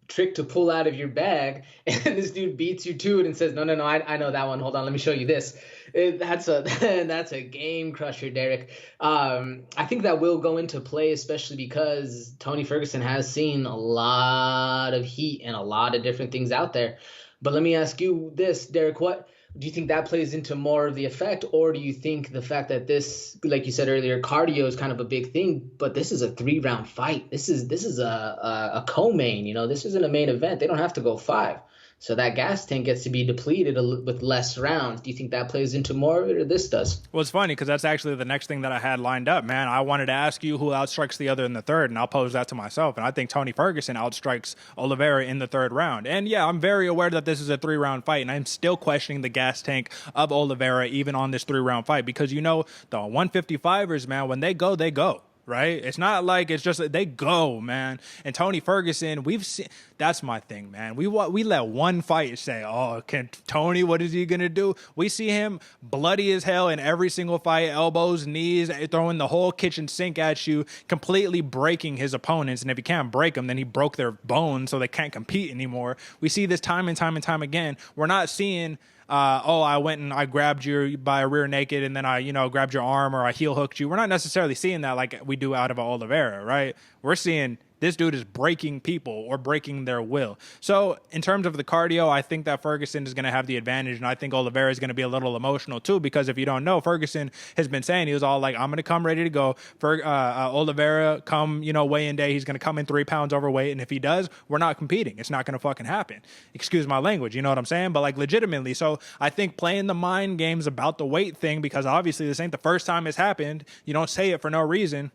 trick to pull out of your bag, and this dude beats you to it and says, no, I know that one. Hold on, let me show you this. That's a game crusher, Derick. I think that will go into play, especially because Tony Ferguson has seen a lot of heat and a lot of different things out there. But let me ask you this, Derick, what do you think that plays into more of the effect, or do you think the fact that this, like you said earlier, cardio is kind of a big thing, but this is a 3-round fight. This is a co-main, this isn't a main event. They don't have to go 5. So that gas tank gets to be depleted with less rounds. Do you think that plays into more of it, or this does? Well, it's funny because that's actually the next thing that I had lined up, man. I wanted to ask you who outstrikes the other in the 3rd, and I'll pose that to myself. And I think Tony Ferguson outstrikes Oliveira in the 3rd round. And yeah, I'm very aware that this is a 3-round fight, and I'm still questioning the gas tank of Oliveira even on this 3-round fight because, the 155ers, man, when they go, they go. Right? It's not like it's just they go, man. And Tony Ferguson, we've seen that's my thing, man. We let one fight say, oh, can Tony, what is he gonna do? We see him bloody as hell in every single fight, elbows, knees, throwing the whole kitchen sink at you, completely breaking his opponents. And if he can't break them, then he broke their bones, so they can't compete anymore. We see this time and time and time again. We're not seeing. I went and I grabbed you by a rear naked and then I, grabbed your arm or I heel hooked you. We're not necessarily seeing that like we do out of Oliveira, right? We're seeing this dude is breaking people or breaking their will. So in terms of the cardio, I think that Ferguson is going to have the advantage, and I think Oliveira is going to be a little emotional too, because if you don't know, Ferguson has been saying he was all like, I'm going to come ready to go. Oliveira come, weigh-in day, he's going to come in 3 pounds overweight, and if he does, we're not competing. It's not going to fucking happen. Excuse my language, you know what I'm saying? But like legitimately, so I think playing the mind games about the weight thing, because obviously this ain't the first time it's happened. You don't say it for no reason.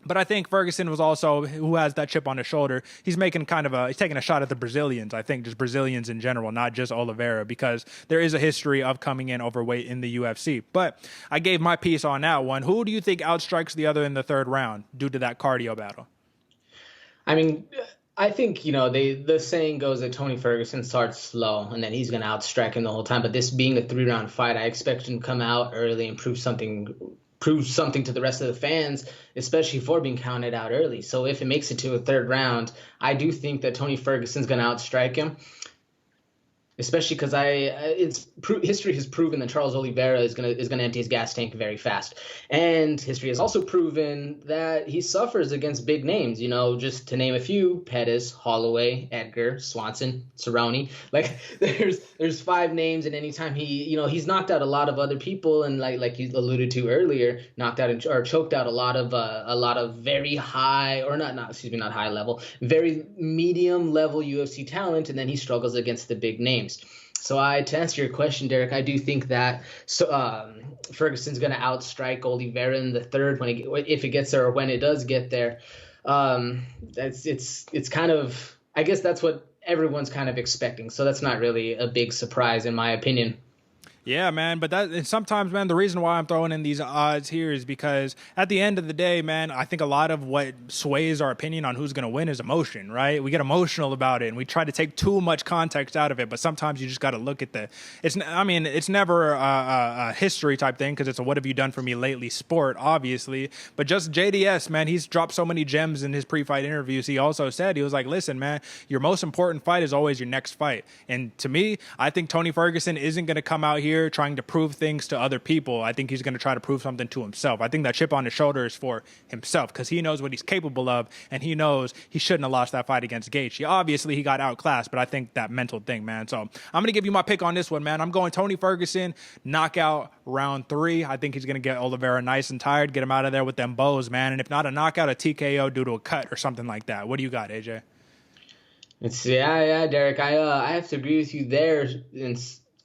But I think Ferguson was also, who has that chip on his shoulder, he's making he's taking a shot at the Brazilians, I think, just Brazilians in general, not just Oliveira, because there is a history of coming in overweight in the UFC. But I gave my piece on that one. Who do you think outstrikes the other in the 3rd round due to that cardio battle? I mean, I think, the saying goes that Tony Ferguson starts slow and then he's going to outstrike him the whole time. But this being a 3-round fight, I expect him to come out early and prove something to the rest of the fans, especially for being counted out early. So if it makes it to a third round, I do think that Tony Ferguson's going to outstrike him. Especially because history has proven that Charles Oliveira is gonna empty his gas tank very fast, and history has also proven that he suffers against big names. Just to name a few: Pettis, Holloway, Edgar, Swanson, Cerrone. Like there's 5 names, and anytime he's knocked out a lot of other people, and like you alluded to earlier, knocked out or choked out a lot of very high or not high level, very medium level UFC talent, and then he struggles against the big names. So to answer your question, Derick, I do think that Ferguson's going to outstrike Oliveira in the third if it gets there or when it does get there. It's kind of, I guess that's what everyone's kind of expecting. So that's not really a big surprise in my opinion. Yeah, man, but sometimes, man, the reason why I'm throwing in these odds here is because at the end of the day, man, I think a lot of what sways our opinion on who's going to win is emotion, right? We get emotional about it, and we try to take too much context out of it, but sometimes you just got to look at it's never a history type thing because it's a what have you done for me lately sport, obviously, but just JDS, man, he's dropped so many gems in his pre-fight interviews. He also said, he was like, listen, man, your most important fight is always your next fight. And to me, I think Tony Ferguson isn't going to come out here trying to prove things to other people. I think he's going to try to prove something to himself. I think that chip on his shoulder is for himself because he knows what he's capable of, and he knows he shouldn't have lost that fight against Gaethje. Obviously, he got outclassed, but I think that mental thing, man. So I'm going to give you my pick on this one, man. I'm going Tony Ferguson, knockout round 3. I think he's going to get Oliveira nice and tired, get him out of there with them bows, man. And if not a knockout, a TKO due to a cut or something like that. What do you got, AJ? Yeah, Derick. I have to agree with you there.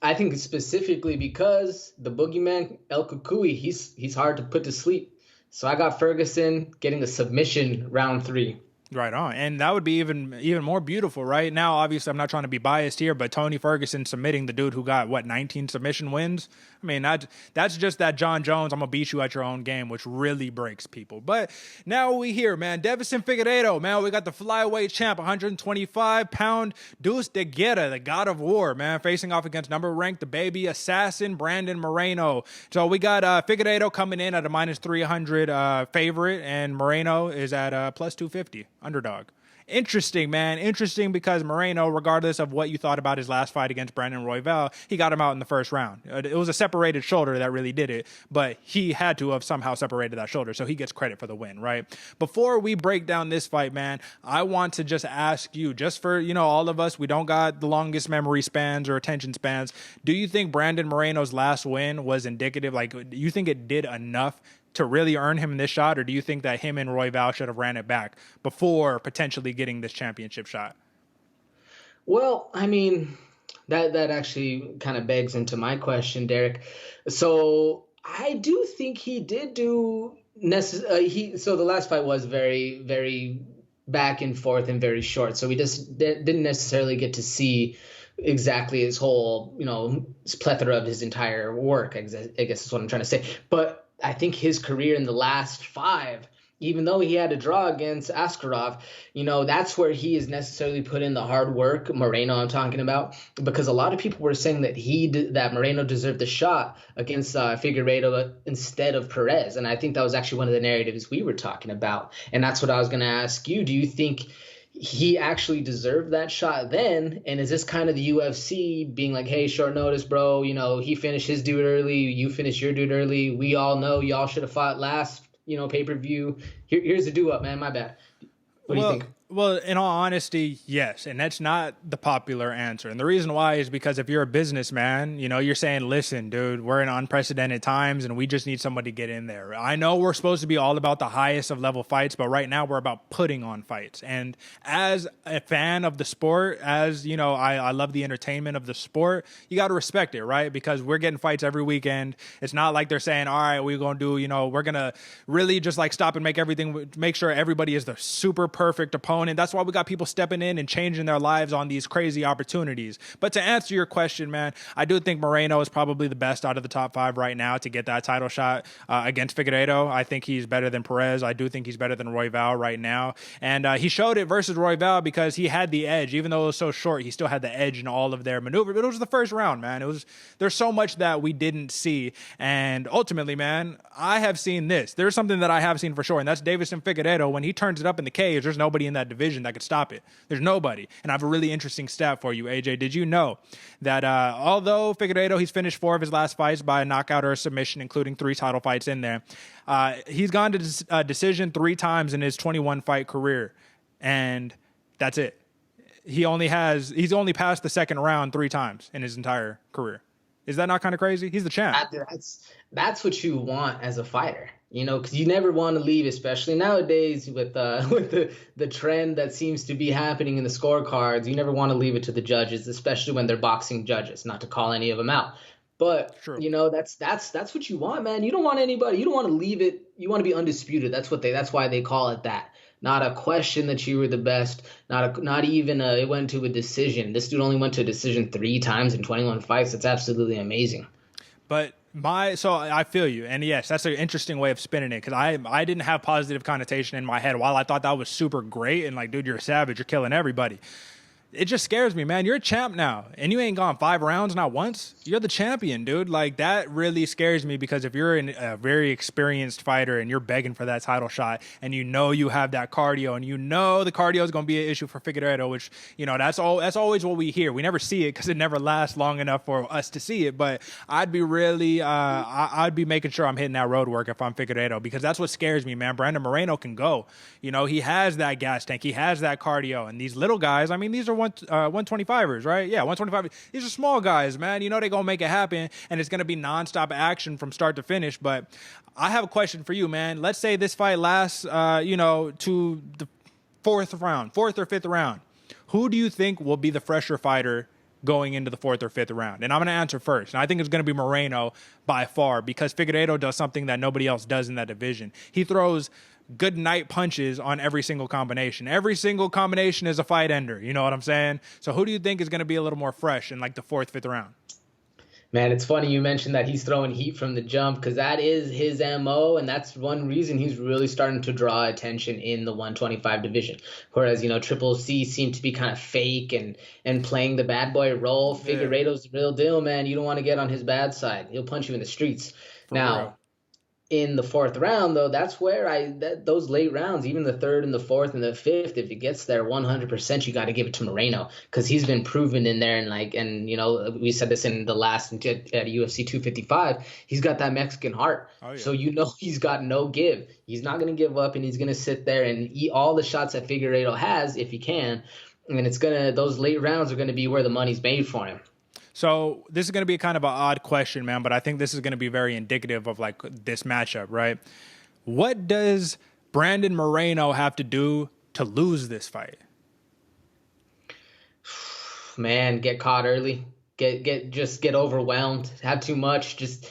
I think specifically because the boogeyman, El Kukui, he's hard to put to sleep. So I got Ferguson getting a submission round 3. Right on. And that would be even more beautiful, right? Now, obviously, I'm not trying to be biased here, but Tony Ferguson submitting the dude who got, 19 submission wins? I mean, that's just that John Jones, I'm going to beat you at your own game, which really breaks people. But now we here, man. Deiveson Figueiredo, man. We got the flyweight champ, 125-pound Deuce de Guerra, the god of war, man, facing off against number-ranked, the baby assassin, Brandon Moreno. So we got Figueiredo coming in at a -300 favorite, and Moreno is at plus 250. Underdog. Interesting, man. Interesting because Moreno, regardless of what you thought about his last fight against Brandon Royval, he got him out in the first round. It was a separated shoulder that really did it, but he had to have somehow separated that shoulder, so he gets credit for the win, right? Before we break down this fight, man, I want to just ask you, just for, all of us, we don't got the longest memory spans or attention spans. Do you think Brandon Moreno's last win was indicative? Like, do you think it did enough to really earn him this shot, or do you think that him and Royval should have ran it back before potentially getting this championship shot? Well, I mean, that actually kind of begs into my question, Derick. So I do think he did do so the last fight was very, very back and forth and very short. So we just didn't necessarily get to see exactly his whole, his plethora of his entire work, I guess is what I'm trying to say. But I think his career in the last 5, even though he had a draw against Askarov, that's where he has necessarily put in the hard work. Moreno, I'm talking about, because a lot of people were saying that Moreno deserved the shot against Figueiredo instead of Perez. And I think that was actually one of the narratives we were talking about. And that's what I was going to ask you. Do you think he actually deserved that shot then? And is this kind of the UFC being like, hey, short notice, bro, he finished his dude early, you finished your dude early, we all know y'all should have fought last, pay-per-view. Here's the do-up, man, my bad. What do you think? Well, in all honesty, yes. And that's not the popular answer. And the reason why is because if you're a businessman, you're saying, listen, dude, we're in unprecedented times and we just need somebody to get in there. I know we're supposed to be all about the highest of level fights, but right now we're about putting on fights. And as a fan of the sport, as, I love the entertainment of the sport, you got to respect it, right? Because we're getting fights every weekend. It's not like they're saying, all right, we're going to do, we're going to really just like stop and make sure everybody is the super perfect opponent and that's why we got people stepping in and changing their lives on these crazy opportunities. But to answer your question, man, I do think Moreno is probably the best out of the top 5 right now to get that title shot against Figueiredo. I think he's better than Perez. I do think he's better than Royval right now. And he showed it versus Royval because he had the edge. Even though it was so short, he still had the edge in all of their maneuvers. But it was the first round, man. There's so much that we didn't see. And ultimately, man, I have seen this. There's something that I have seen for sure, and that's Deiveson Figueiredo. When he turns it up in the cage, there's nobody in that division that could stop it. There's nobody. And I have a really interesting stat for you, AJ. Did you know that although Figueiredo, he's finished 4 of his last fights by a knockout or a submission, including 3 title fights in there, he's gone to decision 3 times in his 21-fight career, and that's it. He's only passed the second round 3 times in his entire career. Is that not kind of crazy? He's the champ. That's what you want as a fighter, you know, because you never want to leave, especially nowadays with the trend that seems to be happening in the scorecards. You never want to leave it to the judges, especially when they're boxing judges, not to call any of them out. But, True. You know, that's what you want, man. You don't want anybody. You don't want to leave it. You want to be undisputed. That's why they call it that. Not a question that you were the best. Not even it went to a decision. This dude only went to a decision 3 times in 21 fights. That's absolutely amazing. But so I feel you, and yes, that's an interesting way of spinning it, because I didn't have positive connotation in my head. While I thought that was super great and like, dude, you're a savage, you're killing everybody. It just scares me, man. You're a champ now, and you ain't gone 5 rounds, not once. You're the champion, dude. Like, that really scares me, because if you're a very experienced fighter and you're begging for that title shot, and you know you have that cardio, and you know the cardio is going to be an issue for Figueiredo, which, you know, that's always what we hear. We never see it because it never lasts long enough for us to see it. But I'd be really, I'd be making sure I'm hitting that road work if I'm Figueiredo, because that's what scares me, man. Brandon Moreno can go. You know, he has that gas tank. He has that cardio. And these little guys, I mean, these are 125ers, right? Yeah, 125. These are small guys, man. You know they're going to make it happen, and it's going to be nonstop action from start to finish. But I have a question for you, man. Let's say this fight lasts, to the 4th or 5th round. Who do you think will be the fresher fighter going into the 4th or 5th round? And I'm going to answer first. And I think it's going to be Moreno by far, because Figueiredo does something that nobody else does in that division. He throws good night punches on every single combination. Every single combination is a fight ender. You know what I'm saying? So who do you think is going to be a little more fresh in like the 4th, 5th round? Man, it's funny you mentioned that he's throwing heat from the jump, because that is his MO, and that's one reason he's really starting to draw attention in the 125 division. Whereas, you know, Triple C seemed to be kind of fake and playing the bad boy role. Figueiredo's the real deal, man. You don't want to get on his bad side. He'll punch you in the streets. Now, in the 4th round, though, that's where those late rounds, even the 3rd and the 4th and the 5th, if it gets there 100%, you got to give it to Moreno, because he's been proven in there. And you know, we said this in the last at UFC 255, he's got that Mexican heart. Oh, yeah. So, you know, he's got no give. He's not going to give up, and he's going to sit there and eat all the shots that Figueiredo has if he can. And those late rounds are going to be where the money's made for him. So this is going to be kind of an odd question, man, but I think this is going to be very indicative of like this matchup, right? What does Brandon Moreno have to do to lose this fight? Man, get caught early. Get overwhelmed. Have too much. Just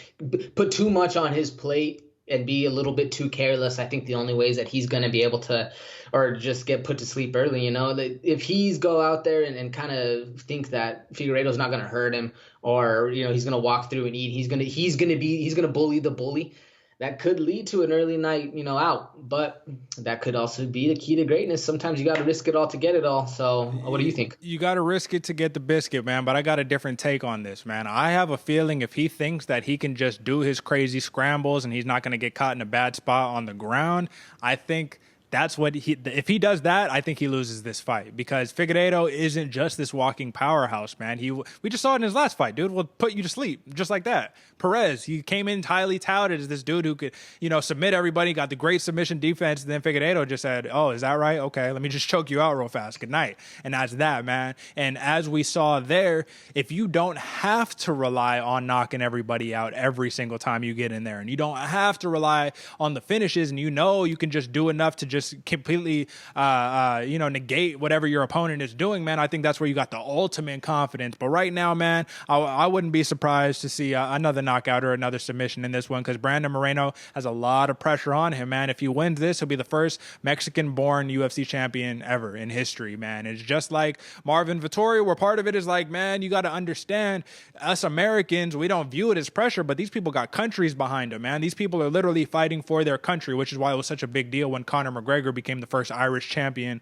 put too much on his plate and be a little bit too careless. I think the only ways that he's going to be able to, or just get put to sleep early, you know, that if he's go out there and kind of think that Figueiredo's not going to hurt him, or, you know, he's going to walk through and eat, he's going to bully the bully, that could lead to an early night, you know, out. But that could also be the key to greatness. Sometimes you got to risk it all to get it all. So what do you think? You got to risk it to get the biscuit, man. But I got a different take on this, man. I have a feeling if he thinks that he can just do his crazy scrambles and he's not going to get caught in a bad spot on the ground, I think that's what if he does that, I think he loses this fight, because Figueiredo isn't just this walking powerhouse, man. We just saw it in his last fight, dude. Will put you to sleep just like that. Perez, he came in highly touted as this dude who could, you know, submit everybody, got the great submission defense. And then Figueiredo just said, "Oh, is that right? Okay, let me just choke you out real fast. Good night." And that's that, man. And as we saw there, if you don't have to rely on knocking everybody out every single time you get in there, and you don't have to rely on the finishes, and you know you can just do enough to just just completely, negate whatever your opponent is doing, man, I think that's where you got the ultimate confidence. But right now, man, I wouldn't be surprised to see another knockout or another submission in this one, because Brandon Moreno has a lot of pressure on him, man. If he wins this, he'll be the first Mexican-born UFC champion ever in history, man. It's just like Marvin Vittori, where part of it is like, man, you got to understand, us Americans, we don't view it as pressure, but these people got countries behind them, man. These people are literally fighting for their country, which is why it was such a big deal when Conor McGregor became the first Irish champion,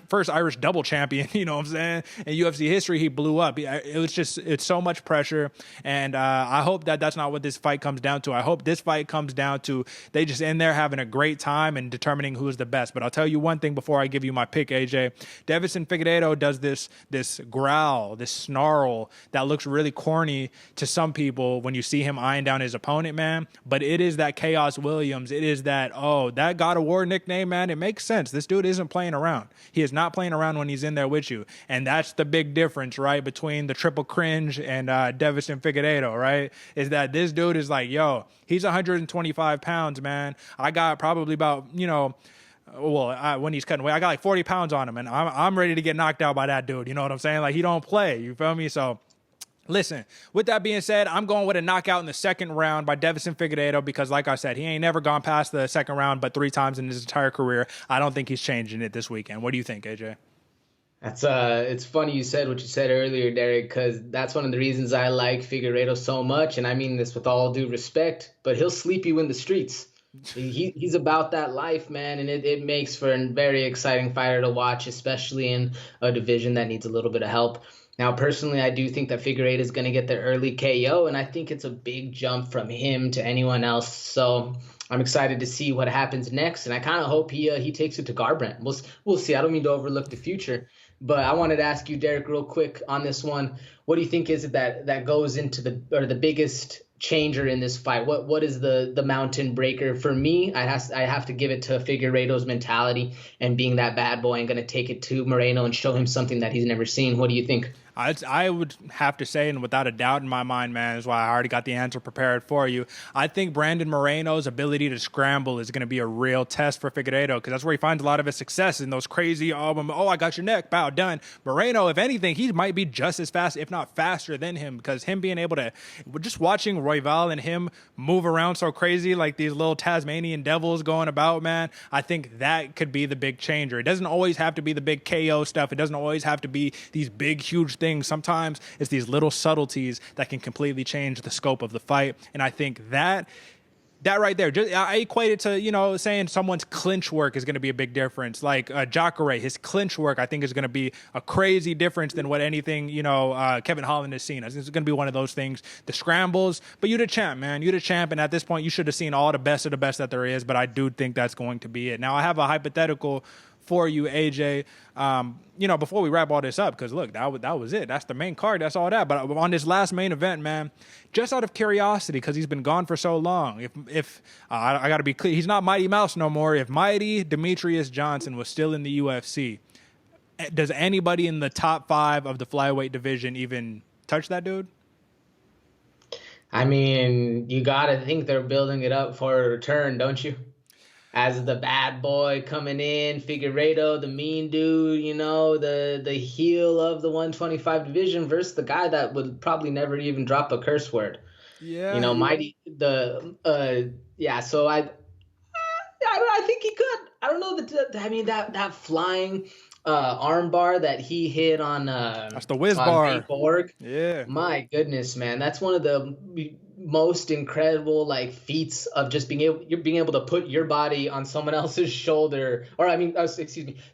first Irish double champion, you know what I'm saying? In UFC history, he blew up. It's so much pressure, and I hope that that's not what this fight comes down to. I hope this fight comes down to they just in there having a great time and determining who's the best. But I'll tell you one thing before I give you my pick, AJ. Deiveson Figueiredo does this growl, this snarl that looks really corny to some people when you see him eyeing down his opponent, man. But it is that Chaos Williams. It is that God of War nickname, man. It makes sense. This dude isn't playing around. He is not playing around when he's in there with you. And that's the big difference, right, between the triple cringe and Deiveson Figueiredo, right? Is that this dude is like, yo, he's 125 pounds, man. I got probably about, when he's cutting weight, I got like 40 pounds on him, and I'm ready to get knocked out by that dude. You know what I'm saying? Like, he don't play. You feel me? So, listen, with that being said, I'm going with a knockout in the second round by Deiveson Figueiredo because, like I said, he ain't never gone past the second round but 3 times in his entire career. I don't think he's changing it this weekend. What do you think, AJ? It's funny you said what you said earlier, Derick, because that's one of the reasons I like Figueiredo so much, and I mean this with all due respect, but he'll sleep you in the streets. He's about that life, man, and it makes for a very exciting fighter to watch, especially in a division that needs a little bit of help. Now, personally, I do think that Figueiredo is going to get the early KO, and I think it's a big jump from him to anyone else. So I'm excited to see what happens next, and I kind of hope he takes it to Garbrandt. We'll see. I don't mean to overlook the future, but I wanted to ask you, Derick, real quick on this one. What do you think is it that goes into the biggest changer in this fight? What is the mountain breaker? For me, I have to give it to Figueiredo's mentality and being that bad boy and going to take it to Moreno and show him something that he's never seen. What do you think? I would have to say, and without a doubt in my mind, man, is why I already got the answer prepared for you. I think Brandon Moreno's ability to scramble is going to be a real test for Figueiredo, because that's where he finds a lot of his success in those crazy, I got your neck, bow, done. Moreno, if anything, he might be just as fast, if not faster than him, because him being able to, just watching Royval and him move around so crazy like these little Tasmanian devils going about, man, I think that could be the big changer. It doesn't always have to be the big KO stuff. It doesn't always have to be these big, huge things. Sometimes it's these little subtleties that can completely change the scope of the fight. And I think that right there, I equate it to, saying someone's clinch work is going to be a big difference. Like Jacare, his clinch work, I think is going to be a crazy difference than what anything, Kevin Holland has seen. I think it's going to be one of those things, the scrambles. But you're the champ, man. You're the champ. And at this point, you should have seen all the best of the best that there is. But I do think that's going to be it. Now, I have a hypothetical for you, AJ, before we wrap all this up, because look, that was it. That's the main card. That's all that. But on this last main event, man, just out of curiosity, because he's been gone for so long, if I got to be clear, he's not Mighty Mouse no more. If Mighty Demetrius Johnson was still in the UFC, does anybody in the top 5 of the flyweight division even touch that dude? I mean, you got to think they're building it up for a return, don't you? As the bad boy coming in, Figueiredo, the mean dude, the heel of the 125 division versus the guy that would probably never even drop a curse word. Yeah. Mighty, So I think he could. I don't know that flying arm bar that he hit on. That's the whiz bar. Borg. Yeah. My goodness, man, that's one of the most incredible feats of just being able to put your body on someone else's shoulder,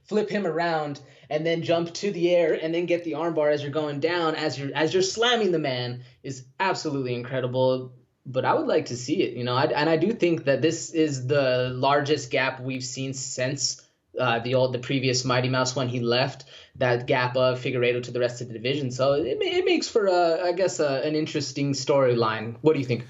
flip him around and then jump to the air and then get the armbar as you're going down, as you're slamming the man, is absolutely incredible. But I would like to see it, and I do think that this is the largest gap we've seen since the previous Mighty Mouse when he left, that gap of Figueiredo to the rest of the division. So it makes for I guess an interesting storyline. What do you think?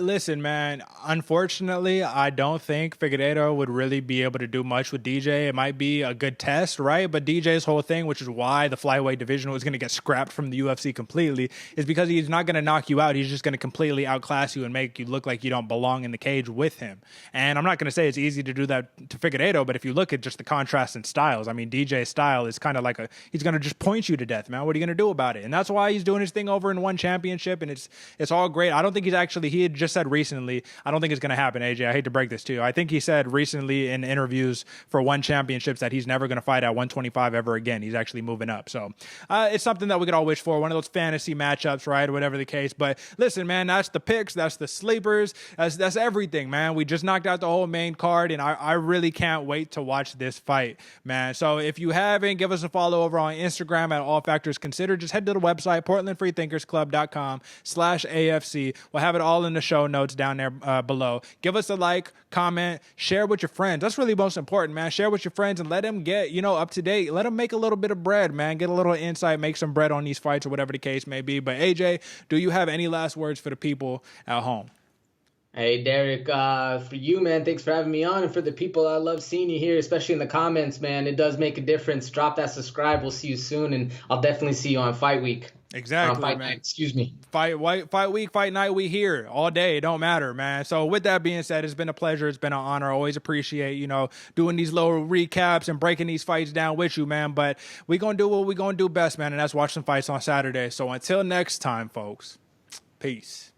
Listen, man. Unfortunately, I don't think Figueiredo would really be able to do much with DJ. It might be a good test, right? But DJ's whole thing, which is why the flyweight division was going to get scrapped from the UFC completely, is because he's not going to knock you out. He's just going to completely outclass you and make you look like you don't belong in the cage with him. And I'm not going to say it's easy to do that to Figueiredo, but if you look at just the contrast in styles, I mean, DJ's style is kind of like he's going to just point you to death, man. What are you going to do about it? And that's why he's doing his thing over in one championship, and it's all great. I don't think he had just said recently, I don't think it's going to happen, AJ. I hate to break this to you. I think he said recently in interviews for one championships that he's never going to fight at 125 ever again. He's actually moving up. So it's something that we could all wish for. One of those fantasy matchups, right? Or whatever the case. But listen, man, that's the picks. That's the sleepers. That's everything, man. We just knocked out the whole main card, and I really can't wait to watch this fight, man. So if you haven't, give us a follow over on Instagram at All Factors Considered. Just head to the website, portlandfreethinkersclub.com/AFC. We'll have it all in the show notes down there below. Give us a like, comment, share with your friends. That's really most important, man. Share with your friends and let them get, up to date. Let them make a little bit of bread, man. Get a little insight, make some bread on these fights or whatever the case may be. But AJ, do you have any last words for the people at home? Hey, Derick, for you, man, thanks for having me on. And for the people, I love seeing you here, especially in the comments, man. It does make a difference. Drop that subscribe. We'll see you soon, and I'll definitely see you on Fight Week. Exactly, Fight man. Night, excuse me. Fight week, fight night, we here all day. It don't matter, man. So with that being said, it's been a pleasure. It's been an honor. I always appreciate, doing these little recaps and breaking these fights down with you, man. But we going to do what we going to do best, man, and that's watch some fights on Saturday. So until next time, folks, peace.